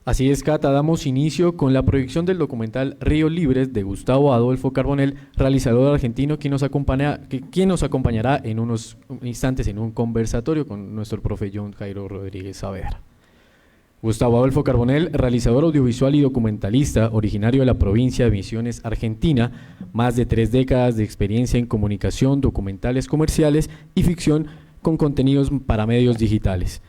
Así es, Cata, damos inicio con la proyección del documental Ríos Libres de Gustavo Adolfo Carbonell, realizador argentino, quien nos acompañará en unos instantes en un conversatorio con nuestro profe John Jairo Rodríguez Saavedra. Gustavo Adolfo Carbonell, realizador audiovisual y documentalista, originario de la provincia de Misiones, Argentina, más de 3 décadas de experiencia en comunicación, documentales comerciales y ficción con contenidos para medios digitales.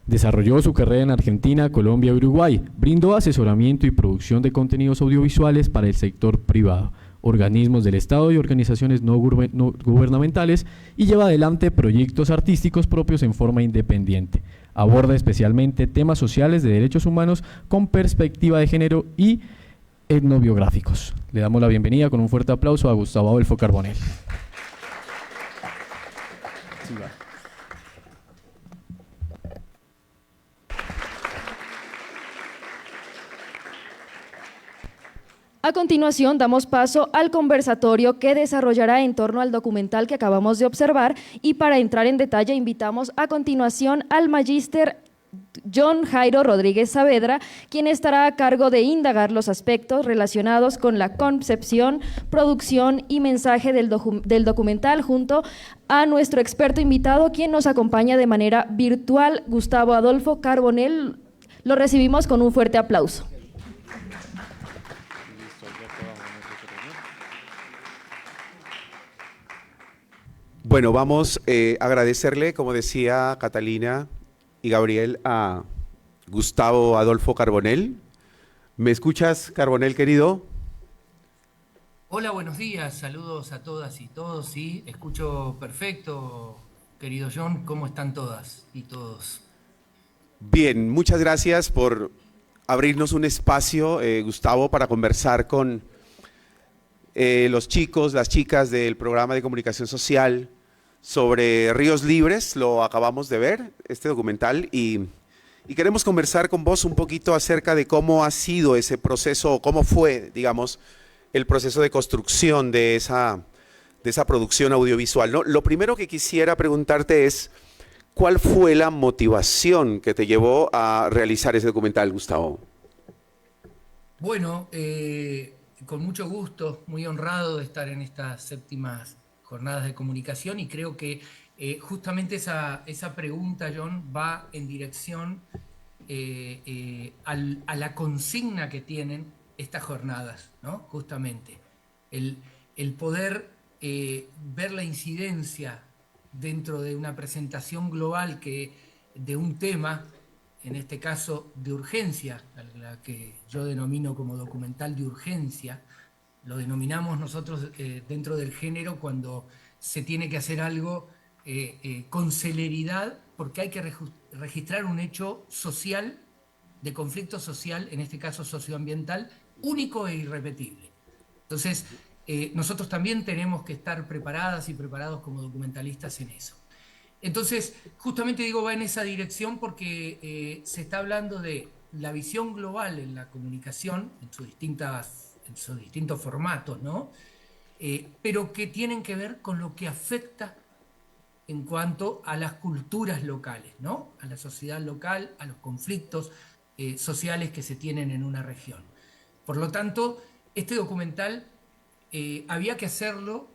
Desarrolló su carrera en Argentina, Colombia y Uruguay. Brindó asesoramiento y producción de contenidos audiovisuales para el sector privado, organismos del Estado y organizaciones no gubernamentales, y lleva adelante proyectos artísticos propios en forma independiente. Aborda especialmente temas sociales de derechos humanos con perspectiva de género y etnobiográficos. Le damos la bienvenida con un fuerte aplauso a Gustavo Adolfo Carbonell. Sí, va. A continuación, damos paso al conversatorio que desarrollará en torno al documental que acabamos de observar, y para entrar en detalle invitamos a continuación al magíster John Jairo Rodríguez Saavedra, quien estará a cargo de indagar los aspectos relacionados con la concepción, producción y mensaje del documental, junto a nuestro experto invitado, quien nos acompaña de manera virtual, Gustavo Adolfo Carbonell. Lo recibimos con un fuerte aplauso. Bueno, vamos a agradecerle, como decía Catalina y Gabriel, a Gustavo Adolfo Carbonell. ¿Me escuchas, Carbonell, querido? Hola, buenos días, saludos a todas y todos, sí, escucho perfecto, querido John, ¿cómo están todas y todos? Bien, muchas gracias por abrirnos un espacio, Gustavo, para conversar con los chicos, las chicas del programa de comunicación social sobre Ríos Libres. Lo acabamos de ver, este documental, y queremos conversar con vos un poquito acerca de cómo ha sido ese proceso, o cómo fue, digamos, el proceso de construcción de esa producción audiovisual, ¿no? Lo primero que quisiera preguntarte es, ¿cuál fue la motivación que te llevó a realizar ese documental, Gustavo? Bueno, con mucho gusto, muy honrado de estar en estas séptimas jornadas de comunicación, y creo que justamente esa pregunta, John, va en dirección a la consigna que tienen estas jornadas, ¿no? Justamente, el poder ver la incidencia dentro de una presentación global de un tema, en este caso de urgencia, la que yo denomino como documental de urgencia. Lo denominamos nosotros dentro del género cuando se tiene que hacer algo con celeridad, porque hay que registrar un hecho social, de conflicto social, en este caso socioambiental, único e irrepetible. Entonces, nosotros también tenemos que estar preparadas y preparados como documentalistas en eso. Entonces, justamente digo, va en esa dirección porque se está hablando de la visión global en la comunicación, en sus distintos formatos, ¿no? Pero que tienen que ver con lo que afecta en cuanto a las culturas locales, ¿no? A la sociedad local, a los conflictos sociales que se tienen en una región. Por lo tanto, este documental había que hacerlo,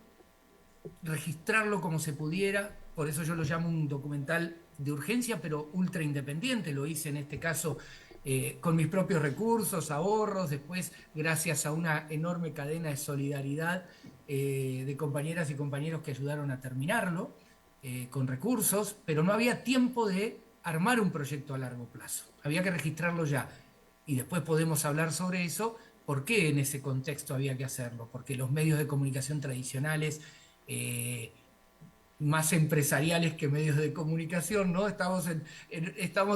registrarlo como se pudiera. Por eso yo lo llamo un documental de urgencia, pero ultra independiente. Lo hice en este caso con mis propios recursos, ahorros, después gracias a una enorme cadena de solidaridad de compañeras y compañeros que ayudaron a terminarlo con recursos, pero no había tiempo de armar un proyecto a largo plazo. Había que registrarlo ya. Y después podemos hablar sobre eso. ¿Por qué en ese contexto había que hacerlo? Porque los medios de comunicación tradicionales, más empresariales que medios de comunicación, ¿no? Estamos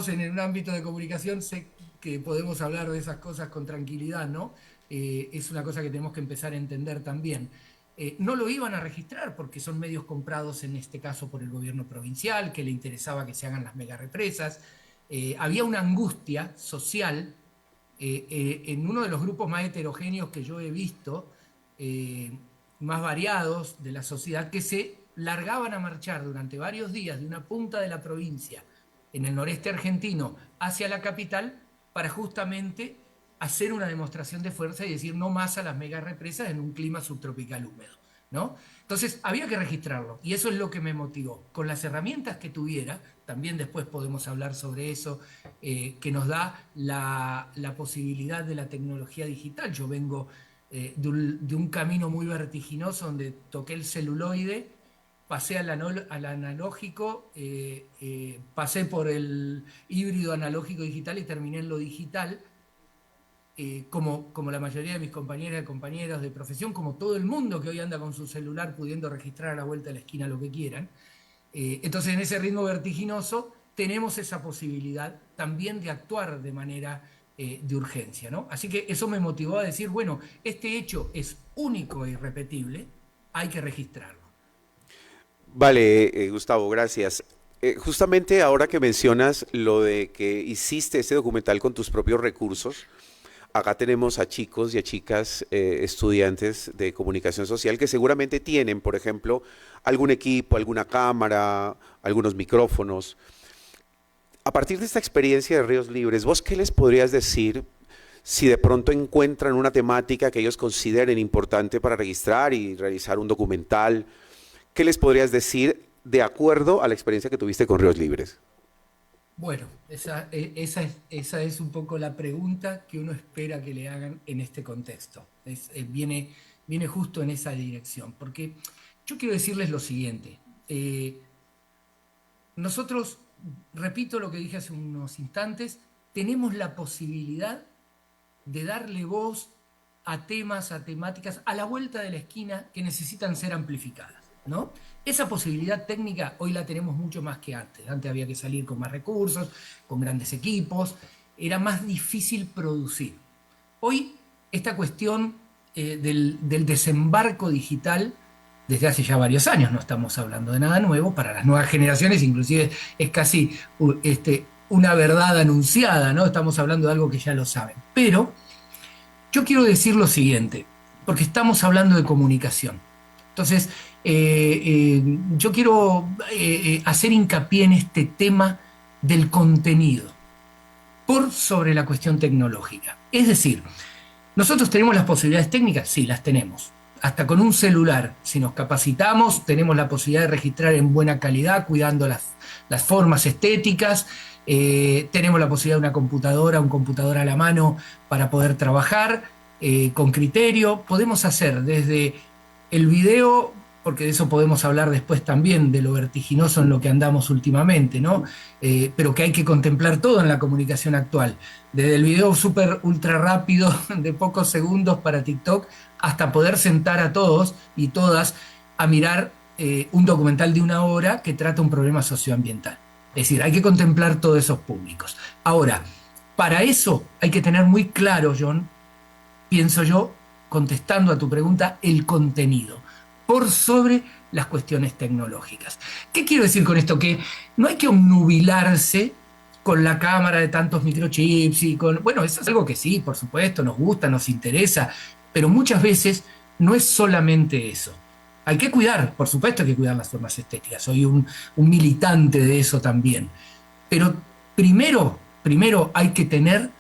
en un ámbito de comunicación, sé que podemos hablar de esas cosas con tranquilidad, ¿no? Es una cosa que tenemos que empezar a entender también. No lo iban a registrar porque son medios comprados, en este caso, por el gobierno provincial, que le interesaba que se hagan las megarepresas. Había una angustia social en uno de los grupos más heterogéneos que yo he visto, más variados de la sociedad, que se largaban a marchar durante varios días de una punta de la provincia en el noreste argentino hacia la capital para justamente hacer una demostración de fuerza y decir no más a las mega represas en un clima subtropical húmedo, ¿no? Entonces había que registrarlo y eso es lo que me motivó. Con las herramientas que tuviera, también después podemos hablar sobre eso, que nos da la posibilidad de la tecnología digital. Yo vengo de un camino muy vertiginoso donde toqué el celuloide, pasé al analógico, pasé por el híbrido analógico digital y terminé en lo digital, como la mayoría de mis compañeras y compañeros de profesión, como todo el mundo que hoy anda con su celular pudiendo registrar a la vuelta de la esquina lo que quieran. Entonces, en ese ritmo vertiginoso tenemos esa posibilidad también de actuar de manera de urgencia, ¿no? Así que eso me motivó a decir, bueno, este hecho es único e irrepetible, hay que registrarlo. Vale, Gustavo, gracias. Justamente ahora que mencionas lo de que hiciste este documental con tus propios recursos, acá tenemos a chicos y a chicas estudiantes de comunicación social que seguramente tienen, por ejemplo, algún equipo, alguna cámara, algunos micrófonos. A partir de esta experiencia de Ríos Libres, ¿vos qué les podrías decir si de pronto encuentran una temática que ellos consideren importante para registrar y realizar un documental? ¿Qué les podrías decir de acuerdo a la experiencia que tuviste con Ríos Libres? Bueno, esa es un poco la pregunta que uno espera que le hagan en este contexto. Viene justo en esa dirección, porque yo quiero decirles lo siguiente. Nosotros, repito lo que dije hace unos instantes, tenemos la posibilidad de darle voz a temas, a temáticas, a la vuelta de la esquina que necesitan ser amplificadas, ¿no? Esa posibilidad técnica hoy la tenemos mucho más que antes. Antes había que salir con más recursos, con grandes equipos, era más difícil producir. Hoy esta cuestión del desembarco digital, desde hace ya varios años, no estamos hablando de nada nuevo, para las nuevas generaciones inclusive es casi una verdad anunciada, ¿no? Estamos hablando de algo que ya lo saben. Pero yo quiero decir lo siguiente, porque estamos hablando de comunicación. Entonces, yo quiero hacer hincapié en este tema del contenido por sobre la cuestión tecnológica. Es decir, ¿nosotros tenemos las posibilidades técnicas? Sí, las tenemos. Hasta con un celular, si nos capacitamos, tenemos la posibilidad de registrar en buena calidad, cuidando las formas estéticas. Tenemos la posibilidad de una computadora, un computador a la mano para poder trabajar con criterio. Podemos hacer desde el video, porque de eso podemos hablar después también, de lo vertiginoso en lo que andamos últimamente, ¿no? Pero que hay que contemplar todo en la comunicación actual. Desde el video súper ultra rápido de pocos segundos para TikTok hasta poder sentar a todos y todas a mirar un documental de 1 hora que trata un problema socioambiental. Es decir, hay que contemplar todos esos públicos. Ahora, para eso hay que tener muy claro, John, pienso yo, contestando a tu pregunta, el contenido, por sobre las cuestiones tecnológicas. ¿Qué quiero decir con esto? Que no hay que obnubilarse con la cámara de tantos microchips y con... Bueno, eso es algo que sí, por supuesto, nos gusta, nos interesa, pero muchas veces no es solamente eso. Hay que cuidar, por supuesto hay que cuidar las formas estéticas, soy un militante de eso también. Pero primero hay que tener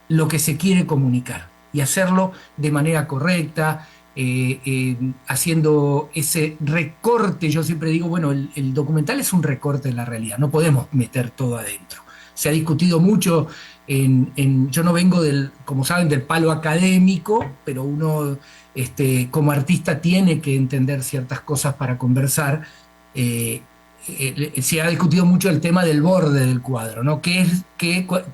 lo que se quiere comunicar y hacerlo de manera correcta, haciendo ese recorte. Yo siempre digo, bueno, el documental es un recorte de la realidad, no podemos meter todo adentro. Se ha discutido mucho, yo no vengo como saben, del palo académico, pero uno como artista tiene que entender ciertas cosas para conversar. Se ha discutido mucho el tema del borde del cuadro, ¿no? ¿Qué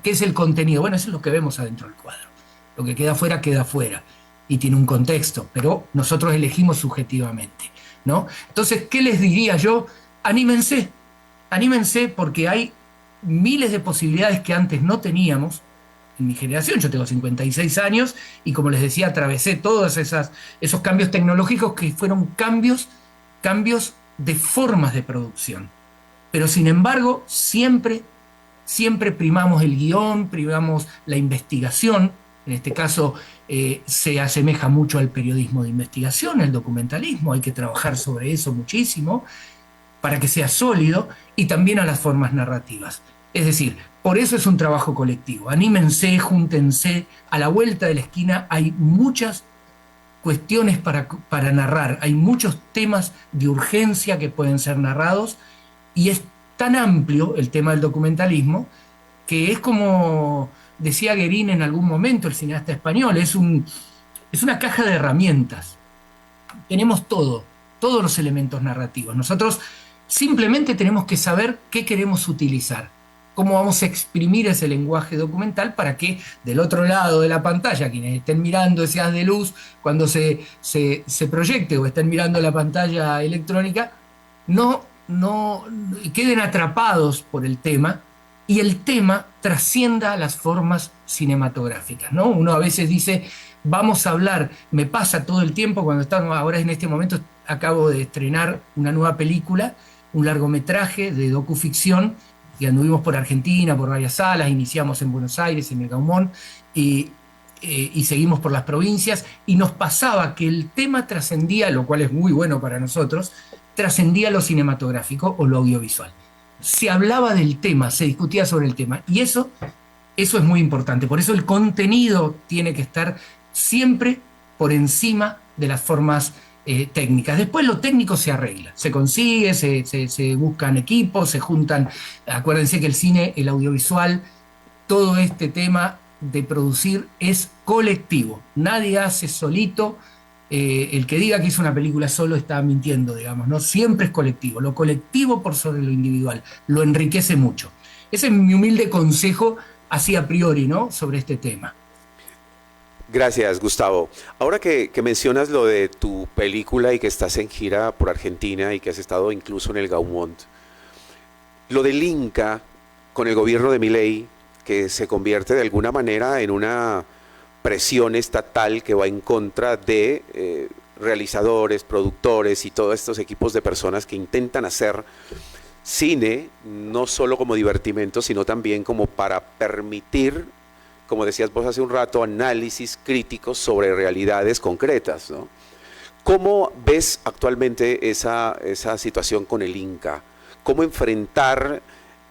es el contenido? Bueno, eso es lo que vemos adentro del cuadro. Lo que queda afuera y tiene un contexto, pero nosotros elegimos subjetivamente, ¿no? Entonces, ¿qué les diría yo? Anímense porque hay miles de posibilidades que antes no teníamos. En mi generación, yo tengo 56 años y como les decía, atravesé todos esos cambios tecnológicos que fueron cambios de formas de producción. Pero sin embargo, siempre primamos el guión, primamos la investigación. En este caso se asemeja mucho al periodismo de investigación, al documentalismo, hay que trabajar sobre eso muchísimo para que sea sólido, y también a las formas narrativas. Es decir, por eso es un trabajo colectivo. Anímense, júntense, a la vuelta de la esquina hay muchas cuestiones para narrar, hay muchos temas de urgencia que pueden ser narrados y es tan amplio el tema del documentalismo que es como decía Guerín en algún momento, el cineasta español, es una caja de herramientas. Tenemos todos los elementos narrativos. Nosotros simplemente tenemos que saber qué queremos utilizar, cómo vamos a exprimir ese lenguaje documental para que del otro lado de la pantalla, quienes estén mirando ese haz de luz cuando se proyecte o estén mirando la pantalla electrónica, no queden atrapados por el tema y el tema trascienda las formas cinematográficas, ¿no? Uno a veces dice, vamos a hablar, me pasa todo el tiempo cuando estamos, ahora en este momento acabo de estrenar una nueva película, un largometraje de docuficción, y anduvimos por Argentina, por varias salas, iniciamos en Buenos Aires, en el Gaumont, y seguimos por las provincias, y nos pasaba que el tema trascendía, lo cual es muy bueno para nosotros, trascendía lo cinematográfico o lo audiovisual. Se hablaba del tema, se discutía sobre el tema, y eso es muy importante. Por eso el contenido tiene que estar siempre por encima de las formas técnicas. Después lo técnico se arregla, se consigue, se buscan equipos, se juntan. Acuérdense que el cine, el audiovisual, todo este tema de producir es colectivo. Nadie hace solito. El que diga que hizo una película solo está mintiendo, digamos, ¿no? Siempre es colectivo. Lo colectivo por sobre lo individual lo enriquece mucho. Ese es mi humilde consejo así a priori, ¿no? Sobre este tema. Gracias, Gustavo. Ahora que mencionas lo de tu película y que estás en gira por Argentina y que has estado incluso en el Gaumont, lo del Inca con el gobierno de Milei, que se convierte de alguna manera en una presión estatal que va en contra de realizadores, productores y todos estos equipos de personas que intentan hacer cine, no solo como divertimento, sino también como para permitir, como decías vos hace un rato, análisis críticos sobre realidades concretas, ¿no? ¿Cómo ves actualmente esa situación con el Inca? ¿Cómo enfrentar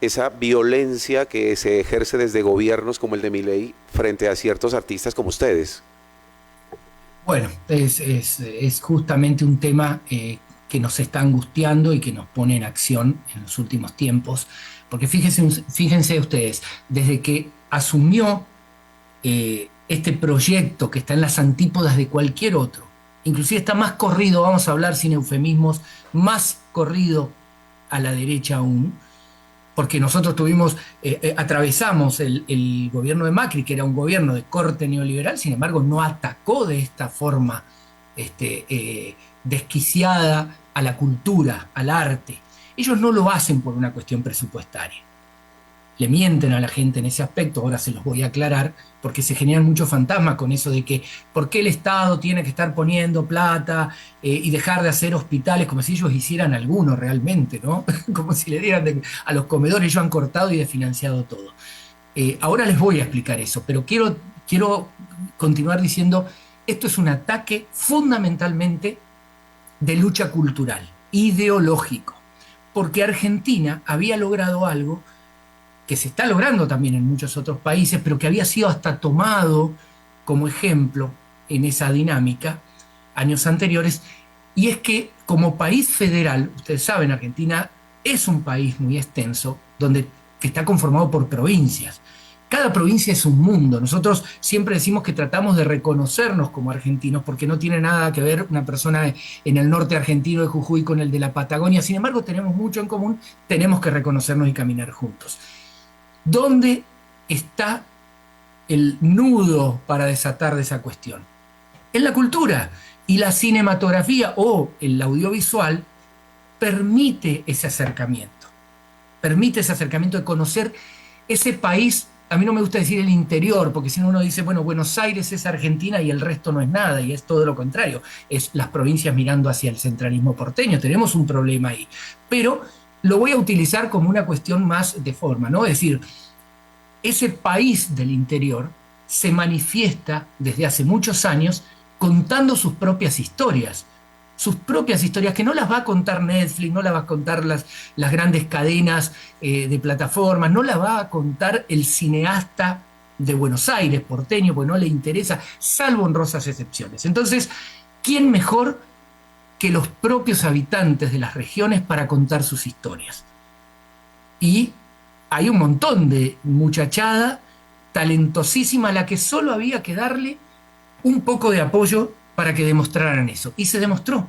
esa violencia que se ejerce desde gobiernos como el de Milei frente a ciertos artistas como ustedes? Bueno, es justamente un tema que nos está angustiando y que nos pone en acción en los últimos tiempos, porque fíjense ustedes, desde que asumió este proyecto que está en las antípodas de cualquier otro, inclusive está más corrido, vamos a hablar sin eufemismos, más corrido a la derecha aún, porque nosotros atravesamos el gobierno de Macri, que era un gobierno de corte neoliberal, sin embargo no atacó de esta forma desquiciada a la cultura, al arte. Ellos no lo hacen por una cuestión presupuestaria. Le mienten a la gente en ese aspecto, ahora se los voy a aclarar, porque se generan muchos fantasmas con eso de que por qué el Estado tiene que estar poniendo plata y dejar de hacer hospitales, como si ellos hicieran alguno realmente, ¿no? Como si le dieran a los comedores, ellos han cortado y desfinanciado todo. Ahora les voy a explicar eso, pero quiero continuar diciendo, esto es un ataque fundamentalmente de lucha cultural, ideológico, porque Argentina había logrado algo que se está logrando también en muchos otros países, pero que había sido hasta tomado como ejemplo en esa dinámica años anteriores, y es que como país federal, ustedes saben, Argentina es un país muy extenso, que está conformado por provincias. Cada provincia es un mundo. Nosotros siempre decimos que tratamos de reconocernos como argentinos, porque no tiene nada que ver una persona en el norte argentino de Jujuy con el de la Patagonia. Sin embargo, tenemos mucho en común, tenemos que reconocernos y caminar juntos. ¿Dónde está el nudo para desatar de esa cuestión? En la cultura. Y la cinematografía o el audiovisual permite ese acercamiento. Permite ese acercamiento de conocer ese país. A mí no me gusta decir el interior, porque si no uno dice, bueno, Buenos Aires es Argentina y el resto no es nada, y es todo lo contrario. Es las provincias mirando hacia el centralismo porteño. Tenemos un problema ahí. Pero lo voy a utilizar como una cuestión más de forma, ¿no? Es decir, ese país del interior se manifiesta desde hace muchos años contando sus propias historias, sus propias historias, que no las va a contar Netflix, no las va a contar las grandes cadenas de plataformas, no las va a contar el cineasta de Buenos Aires, porteño, porque no le interesa, salvo honrosas excepciones. Entonces, ¿quién mejor que los propios habitantes de las regiones para contar sus historias? Y hay un montón de muchachada talentosísima a la que solo había que darle un poco de apoyo para que demostraran eso. Y se demostró.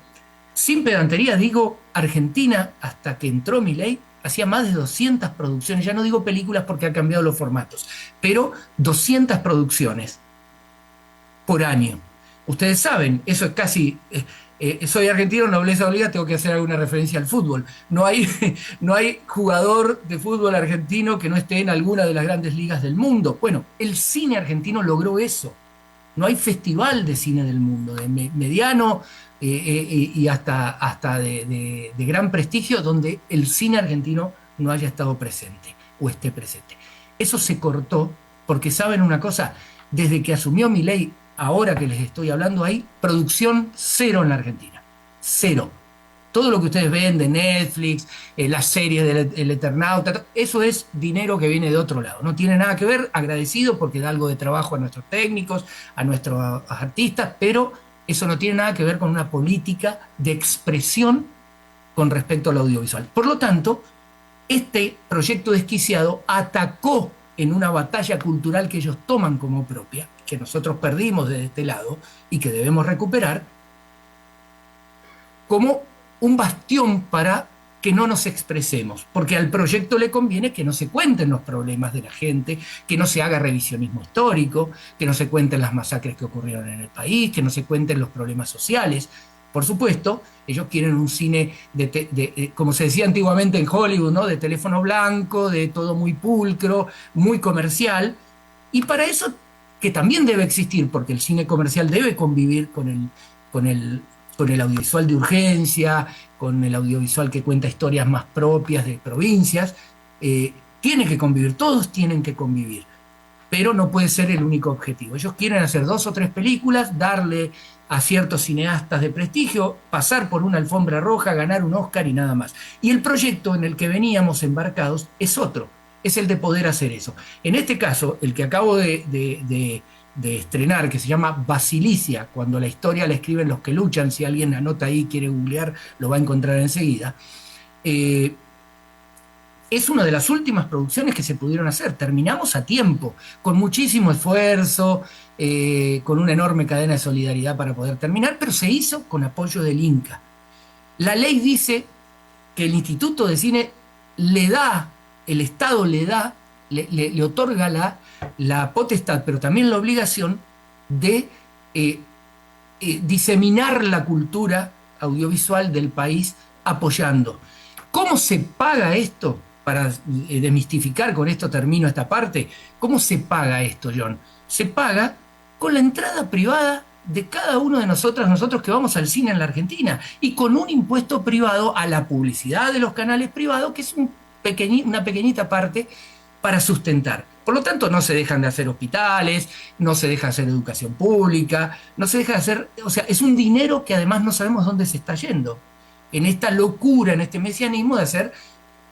Sin pedantería, digo, Argentina, hasta que entró Milei, hacía más de 200 producciones, ya no digo películas porque ha cambiado los formatos, pero 200 producciones por año. Ustedes saben, eso es casi... soy argentino, nobleza obliga, tengo que hacer alguna referencia al fútbol. No hay jugador de fútbol argentino que no esté en alguna de las grandes ligas del mundo. Bueno, el cine argentino logró eso. No hay festival de cine del mundo, de mediano y hasta de gran prestigio, donde el cine argentino no haya estado presente o esté presente. Eso se cortó porque, ¿saben una cosa? Desde que asumió Milei, ahora que les estoy hablando, hay producción cero en la Argentina. Cero. Todo lo que ustedes ven de Netflix, las series del Eternauta, eso es dinero que viene de otro lado. No tiene nada que ver, agradecido porque da algo de trabajo a nuestros técnicos, a nuestros artistas, pero eso no tiene nada que ver con una política de expresión con respecto al audiovisual. Por lo tanto, este proyecto desquiciado atacó en una batalla cultural que ellos toman como propia, que nosotros perdimos de este lado y que debemos recuperar, como un bastión para que no nos expresemos, porque al proyecto le conviene que no se cuenten los problemas de la gente, que no se haga revisionismo histórico, que no se cuenten las masacres que ocurrieron en el país, que no se cuenten los problemas sociales. Por supuesto, ellos quieren un cine, como se decía antiguamente en Hollywood, ¿no? De teléfono blanco, de todo muy pulcro, muy comercial, y para eso, que también debe existir, porque el cine comercial debe convivir con el audiovisual de urgencia, con el audiovisual que cuenta historias más propias de provincias, tiene que convivir, todos tienen que convivir, pero no puede ser el único objetivo. Ellos quieren hacer 2 o 3 películas, darle a ciertos cineastas de prestigio, pasar por una alfombra roja, ganar un Oscar y nada más. Y el proyecto en el que veníamos embarcados es otro, es el de poder hacer eso. En este caso, el que acabo de estrenar, que se llama Basilicia, cuando la historia la escriben los que luchan, si alguien anota ahí, quiere googlear, lo va a encontrar enseguida, es una de las últimas producciones que se pudieron hacer. Terminamos a tiempo, con muchísimo esfuerzo, con una enorme cadena de solidaridad para poder terminar, pero se hizo con apoyo del Inca. La ley dice que el Instituto de Cine le da, el Estado le otorga la potestad, pero también la obligación de diseminar la cultura audiovisual del país apoyando. ¿Cómo se paga esto? Para demistificar, con esto termino esta parte, ¿cómo se paga esto, John? Se paga con la entrada privada de cada uno de nosotros que vamos al cine en la Argentina, y con un impuesto privado a la publicidad de los canales privados, que es una pequeñita parte para sustentar. Por lo tanto, no se dejan de hacer hospitales, no se deja de hacer educación pública, no se deja de hacer... O sea, es un dinero que además no sabemos dónde se está yendo, en esta locura, en este mesianismo de hacer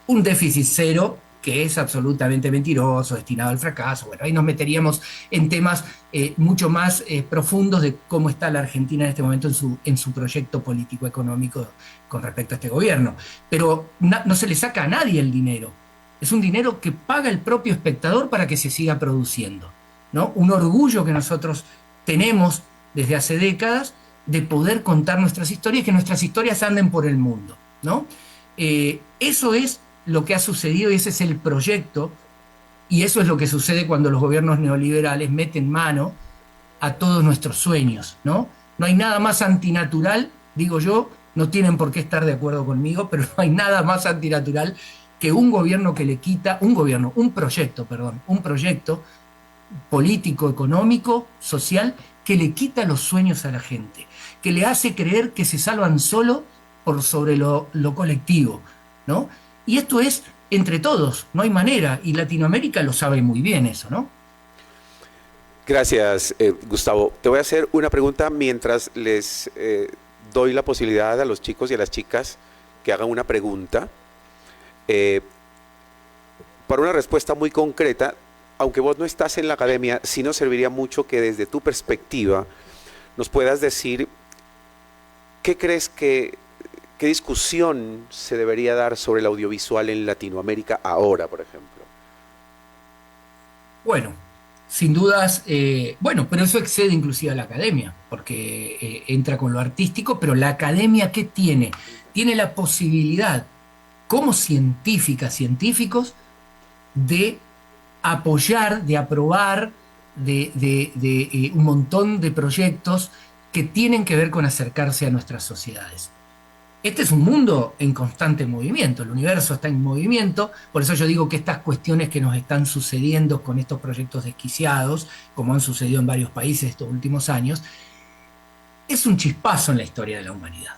un déficit cero, que es absolutamente mentiroso, destinado al fracaso. Bueno, ahí nos meteríamos en temas mucho más profundos de cómo está la Argentina en este momento en su proyecto político-económico con respecto a este gobierno. Pero no se le saca a nadie el dinero. Es un dinero que paga el propio espectador para que se siga produciendo, ¿no? Un orgullo que nosotros tenemos desde hace décadas de poder contar nuestras historias, que nuestras historias anden por el mundo, ¿no? Eso es lo que ha sucedido y ese es el proyecto, y eso es lo que sucede cuando los gobiernos neoliberales meten mano a todos nuestros sueños, ¿no? No hay nada más antinatural, digo yo, no tienen por qué estar de acuerdo conmigo, pero no hay nada más antinatural que un gobierno que le quita, un proyecto político, económico, social, que le quita los sueños a la gente, que le hace creer que se salvan solo por sobre lo colectivo, ¿no? Y esto es entre todos, no hay manera, y Latinoamérica lo sabe muy bien eso, ¿no? Gracias, Gustavo. Te voy a hacer una pregunta mientras les doy la posibilidad a los chicos y a las chicas que hagan una pregunta. Para una respuesta muy concreta, aunque vos no estás en la academia, sí nos serviría mucho que desde tu perspectiva nos puedas decir qué crees qué discusión se debería dar sobre el audiovisual en Latinoamérica ahora, por ejemplo. Bueno, sin dudas, bueno, pero eso excede inclusive a la academia, porque entra con lo artístico, pero la academia, ¿qué tiene? Tiene la posibilidad, como científicos, de apoyar, de aprobar un montón de proyectos que tienen que ver con acercarse a nuestras sociedades. Este es un mundo en constante movimiento, el universo está en movimiento, por eso yo digo que estas cuestiones que nos están sucediendo con estos proyectos desquiciados, como han sucedido en varios países estos últimos años, es un chispazo en la historia de la humanidad.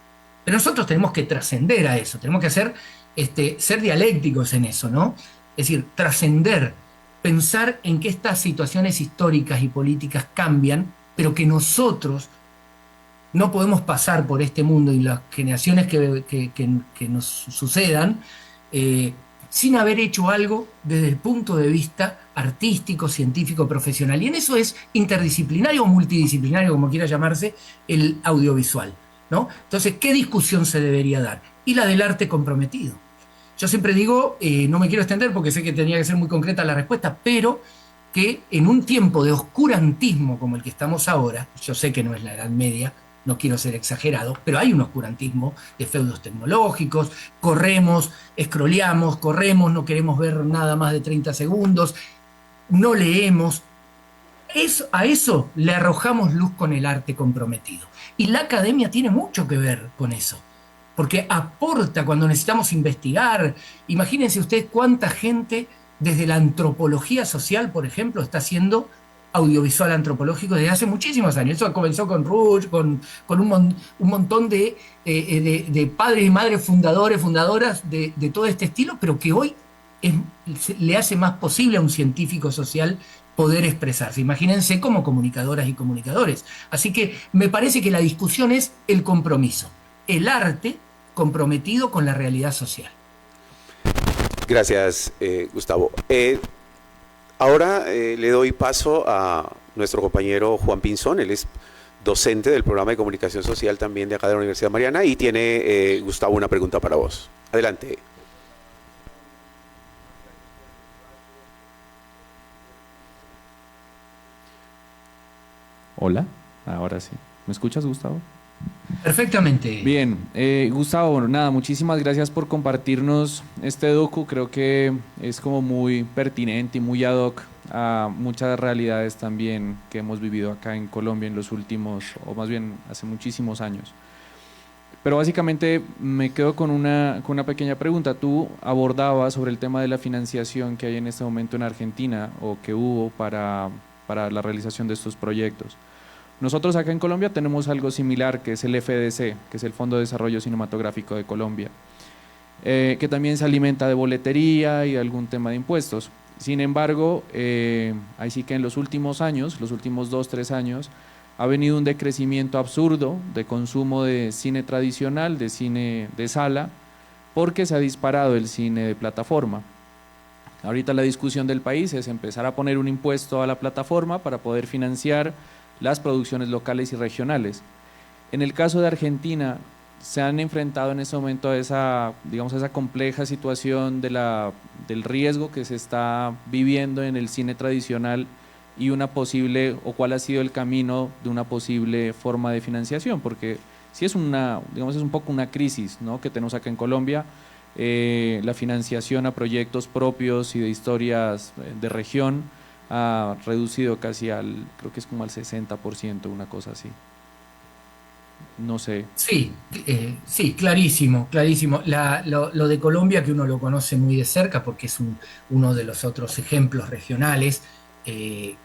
Pero nosotros tenemos que trascender a eso, tenemos que ser dialécticos en eso, ¿no? Es decir, trascender, pensar en que estas situaciones históricas y políticas cambian, pero que nosotros no podemos pasar por este mundo y las generaciones que nos sucedan sin haber hecho algo desde el punto de vista artístico, científico, profesional. Y en eso es interdisciplinario o multidisciplinario, como quiera llamarse, el audiovisual, ¿no? Entonces, ¿qué discusión se debería dar? Y la del arte comprometido. Yo siempre digo, no me quiero extender porque sé que tenía que ser muy concreta la respuesta, pero que en un tiempo de oscurantismo como el que estamos ahora, yo sé que no es la Edad Media, no quiero ser exagerado, pero hay un oscurantismo de feudos tecnológicos, corremos, scrolleamos, corremos, no queremos ver nada más de 30 segundos, no leemos. A eso le arrojamos luz con el arte comprometido. Y la academia tiene mucho que ver con eso, porque aporta cuando necesitamos investigar. Imagínense ustedes cuánta gente desde la antropología social, por ejemplo, está haciendo audiovisual antropológico desde hace muchísimos años. Eso comenzó con Rush, con un montón de padres y madres fundadoras de todo este estilo, pero que hoy le hace más posible a un científico social poder expresarse. Imagínense como comunicadoras y comunicadores. Así que me parece que la discusión es el compromiso, el arte comprometido con la realidad social. Gracias, Gustavo. Ahora le doy paso a nuestro compañero Juan Pinzón. Él es docente del programa de comunicación social también de acá de la Universidad Mariana y tiene, Gustavo, una pregunta para vos. Adelante. Hola, ahora sí. ¿Me escuchas, Gustavo? Perfectamente. Bien, Gustavo, bueno, nada, muchísimas gracias por compartirnos este docu. Creo que es como muy pertinente y muy ad hoc a muchas realidades también que hemos vivido acá en Colombia en los últimos, o más bien hace muchísimos años. Pero básicamente me quedo con una pequeña pregunta. Tú abordabas sobre el tema de la financiación que hay en este momento en Argentina o que hubo para la realización de estos proyectos. Nosotros acá en Colombia tenemos algo similar, que es el FDC, que es el Fondo de Desarrollo Cinematográfico de Colombia, que también se alimenta de boletería y de algún tema de impuestos. Sin embargo, ahí sí que en los últimos años, los últimos 2-3 años, ha venido un decrecimiento absurdo de consumo de cine tradicional, de cine de sala, porque se ha disparado el cine de plataforma. Ahorita la discusión del país es empezar a poner un impuesto a la plataforma para poder financiar las producciones locales y regionales. En el caso de Argentina, se han enfrentado en este momento a esa compleja situación del riesgo que se está viviendo en el cine tradicional y una posible, o cuál ha sido el camino de una posible forma de financiación, porque sí es es un poco una crisis, ¿no?, que tenemos acá en Colombia. La financiación a proyectos propios y de historias de región ha reducido casi creo que es como al 60%, una cosa así. No sé. Sí, clarísimo. Lo de Colombia, que uno lo conoce muy de cerca porque es uno de los otros ejemplos regionales, que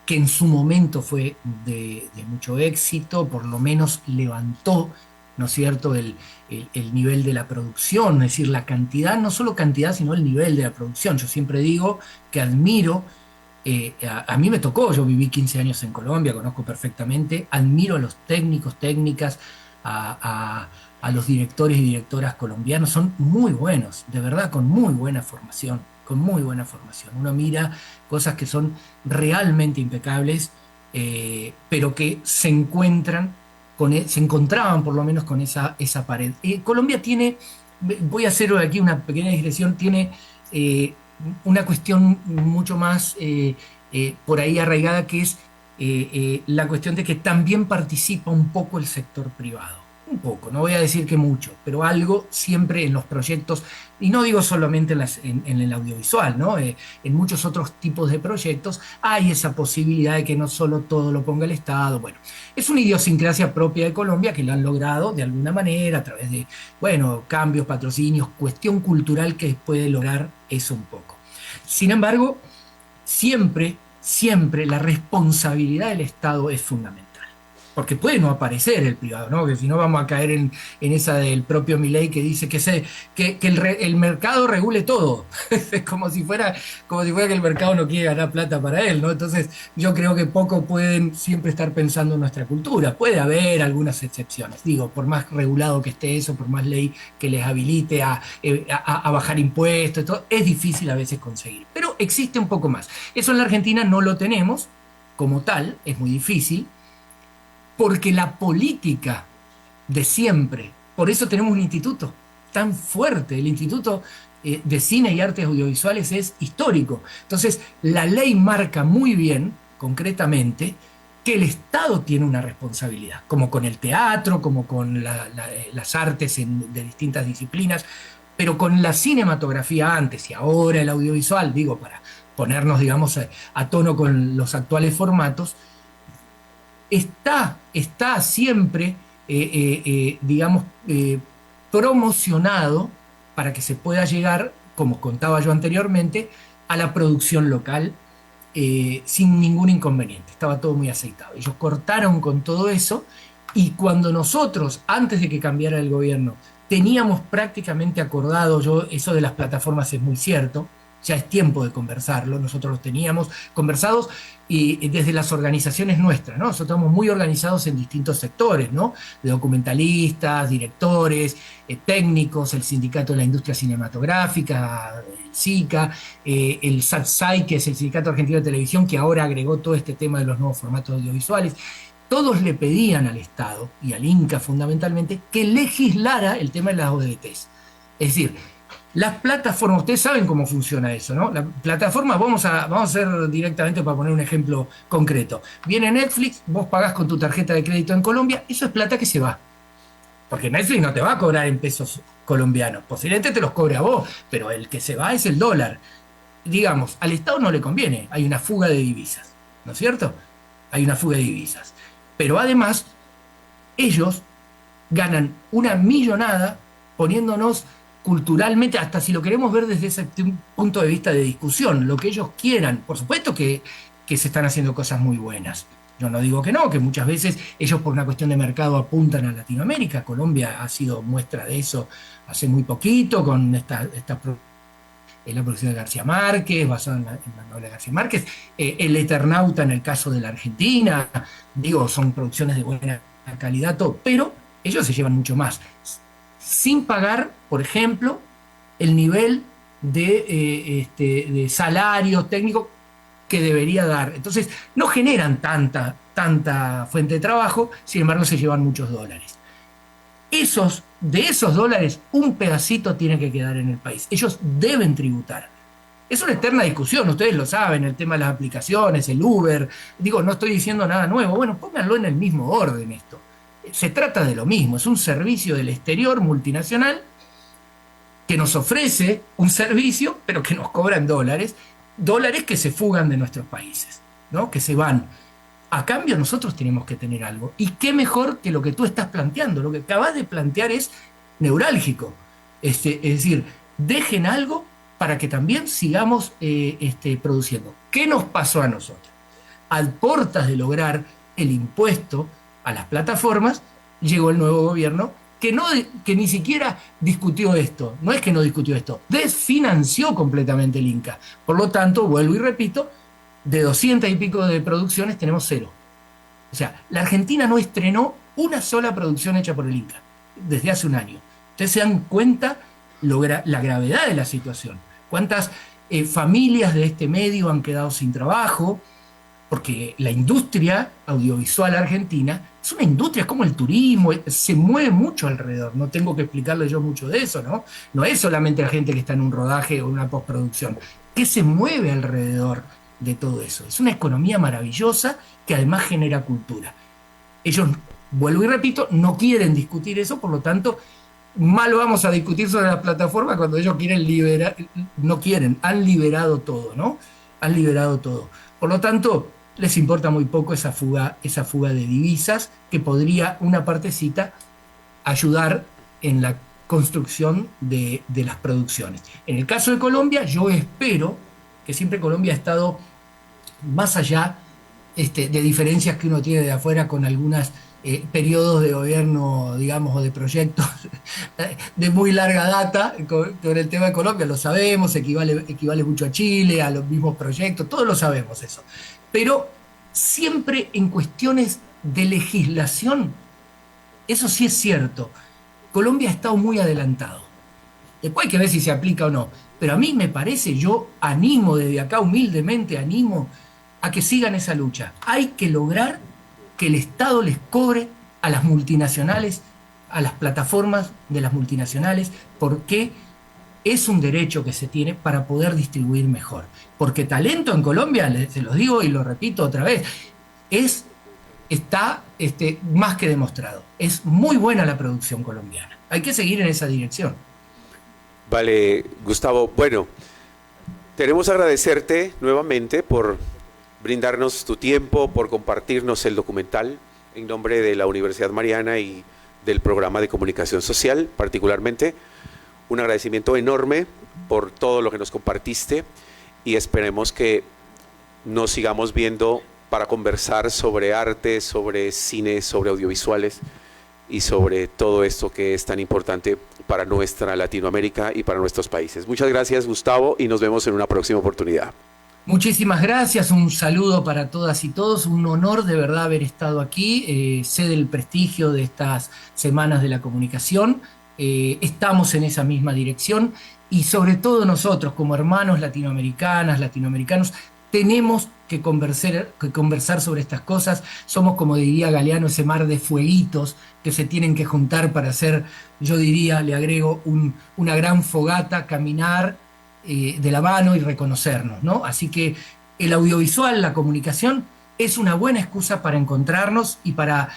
en su momento fue de mucho éxito, por lo menos levantó, ¿no es cierto?, el nivel de la producción, es decir, la cantidad, no solo cantidad, sino el nivel de la producción. Yo siempre digo que admiro, a mí me tocó, yo viví 15 años en Colombia, conozco perfectamente, admiro a los técnicos, técnicas, a los directores y directoras colombianos. Son muy buenos, de verdad, con muy buena formación, con muy buena formación. Uno mira cosas que son realmente impecables, pero que se encuentran se encontraban por lo menos con esa pared. Colombia tiene, voy a hacer aquí una pequeña digresión, tiene una cuestión mucho más por ahí arraigada, que es la cuestión de que también participa un poco el sector privado. Un poco, no voy a decir que mucho, pero algo siempre en los proyectos, y no digo solamente en el audiovisual, ¿no? En muchos otros tipos de proyectos hay esa posibilidad de que no solo todo lo ponga el Estado. Bueno, es una idiosincrasia propia de Colombia que lo han logrado de alguna manera a través de, bueno, cambios, patrocinios, cuestión cultural que puede lograr eso un poco. Sin embargo, siempre la responsabilidad del Estado es fundamental. Porque puede no aparecer el privado, ¿no? Que si no vamos a caer en esa del propio Milei que dice que el mercado regule todo. Es como si fuera que el mercado no quiere ganar plata para él, ¿no? Entonces yo creo que poco pueden siempre estar pensando en nuestra cultura. Puede haber algunas excepciones. Digo, por más regulado que esté eso, por más ley que les habilite a bajar impuestos, todo, es difícil a veces conseguir. Pero existe un poco más. Eso en la Argentina no lo tenemos como tal, es muy difícil, porque la política de siempre, por eso tenemos un instituto tan fuerte, el Instituto de Cine y Artes Audiovisuales es histórico. Entonces, la ley marca muy bien, concretamente, que el Estado tiene una responsabilidad, como con el teatro, como con las artes de distintas disciplinas, pero con la cinematografía antes y ahora el audiovisual, digo, para ponernos, digamos, a tono con los actuales formatos, está siempre, digamos, promocionado para que se pueda llegar, como contaba yo anteriormente, a la producción local sin ningún inconveniente. Estaba todo muy aceitado. Ellos cortaron con todo eso, y cuando nosotros, antes de que cambiara el gobierno, teníamos prácticamente acordado, eso de las plataformas es muy cierto, ya es tiempo de conversarlo, nosotros los teníamos conversados y desde las organizaciones nuestras, ¿no? Nosotros estamos muy organizados en distintos sectores, ¿no? De documentalistas, directores, técnicos, el Sindicato de la Industria Cinematográfica, el SICA, el SATSAI, que es el Sindicato Argentino de Televisión, que ahora agregó todo este tema de los nuevos formatos audiovisuales. Todos le pedían al Estado, y al INCA fundamentalmente, que legislara el tema de las ODTs. Es decir, las plataformas, ustedes saben cómo funciona eso, ¿no? La plataforma, vamos a hacer directamente para poner un ejemplo concreto. Viene Netflix, vos pagás con tu tarjeta de crédito en Colombia, eso es plata que se va. Porque Netflix no te va a cobrar en pesos colombianos, posiblemente te los cobre a vos, pero el que se va es el dólar. Digamos, al Estado no le conviene, hay una fuga de divisas, ¿no es cierto? Hay una fuga de divisas. Pero además, ellos ganan una millonada poniéndonos culturalmente, hasta si lo queremos ver desde ese punto de vista de discusión, lo que ellos quieran. Por supuesto que se están haciendo cosas muy buenas. Yo no digo que no, que muchas veces ellos por una cuestión de mercado apuntan a Latinoamérica. Colombia ha sido muestra de eso hace muy poquito, con la producción de García Márquez, basada en la novela de García Márquez, El Eternauta en el caso de la Argentina. Digo, son producciones de buena calidad, todo, pero ellos se llevan mucho más, sin pagar, por ejemplo, el nivel de salario técnico que debería dar. Entonces, no generan tanta fuente de trabajo, sin embargo, se llevan muchos dólares. De esos dólares, un pedacito tiene que quedar en el país. Ellos deben tributar. Es una eterna discusión, ustedes lo saben, el tema de las aplicaciones, el Uber. Digo, no estoy diciendo nada nuevo. Bueno, pónganlo en el mismo orden esto. Se trata de lo mismo, es un servicio del exterior multinacional que nos ofrece un servicio, pero que nos cobran dólares que se fugan de nuestros países, ¿no? Que se van. A cambio nosotros tenemos que tener algo. Y qué mejor que lo que tú estás planteando. Lo que acabas de plantear es neurálgico. Es decir, dejen algo para que también sigamos produciendo. ¿Qué nos pasó a nosotros? A portas de lograr el impuesto a las plataformas, llegó el nuevo gobierno que ni siquiera discutió esto. No es que no discutió esto, desfinanció completamente el Inca. Por lo tanto, vuelvo y repito, de 200 y pico de producciones tenemos 0. O sea, la Argentina no estrenó una sola producción hecha por el Inca, desde hace un año. Ustedes se dan cuenta la gravedad de la situación. Cuántas familias de este medio han quedado sin trabajo, porque la industria audiovisual argentina es una industria, es como el turismo, se mueve mucho alrededor. No tengo que explicarle yo mucho de eso, ¿no? No es solamente la gente que está en un rodaje o en una postproducción. ¿Qué se mueve alrededor de todo eso? Es una economía maravillosa que además genera cultura. Ellos, vuelvo y repito, no quieren discutir eso, por lo tanto, mal vamos a discutir sobre la plataforma cuando ellos quieren liberar, no quieren, han liberado todo, ¿no? Han liberado todo. Por lo tanto, les importa muy poco esa fuga de divisas que podría una partecita ayudar en la construcción de las producciones. En el caso de Colombia, yo espero que siempre Colombia ha estado más allá de diferencias que uno tiene de afuera con algunos periodos de gobierno, digamos, o de proyectos de muy larga data. Con el tema de Colombia lo sabemos, equivale mucho a Chile, a los mismos proyectos, todos lo sabemos eso. Pero siempre en cuestiones de legislación, eso sí es cierto, Colombia ha estado muy adelantado. Después hay que ver si se aplica o no. Pero a mí me parece, yo animo desde acá, humildemente animo a que sigan esa lucha. Hay que lograr que el Estado les cobre a las multinacionales, a las plataformas de las multinacionales, porque es un derecho que se tiene para poder distribuir mejor. Porque talento en Colombia, se los digo y lo repito otra vez, está más que demostrado. Es muy buena la producción colombiana. Hay que seguir en esa dirección. Vale, Gustavo. Bueno, queremos agradecerte nuevamente por brindarnos tu tiempo, por compartirnos el documental en nombre de la Universidad Mariana y del programa de comunicación social, particularmente. Un agradecimiento enorme por todo lo que nos compartiste y esperemos que nos sigamos viendo para conversar sobre arte, sobre cine, sobre audiovisuales y sobre todo esto que es tan importante para nuestra Latinoamérica y para nuestros países. Muchas gracias, Gustavo, y nos vemos en una próxima oportunidad. Muchísimas gracias, un saludo para todas y todos, un honor de verdad haber estado aquí, sé del prestigio de estas semanas de la comunicación, estamos en esa misma dirección y sobre todo nosotros como hermanos latinoamericanos, tenemos que conversar sobre estas cosas. Somos, como diría Galeano, ese mar de fueguitos que se tienen que juntar para hacer, yo diría, le agrego, una gran fogata, caminar de la mano y reconocernos, ¿no? Así que el audiovisual, la comunicación, es una buena excusa para encontrarnos y para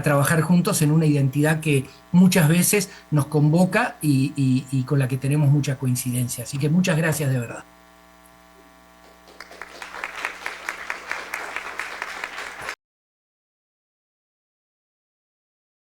trabajar juntos en una identidad que muchas veces nos convoca y con la que tenemos mucha coincidencia. Así que muchas gracias de verdad.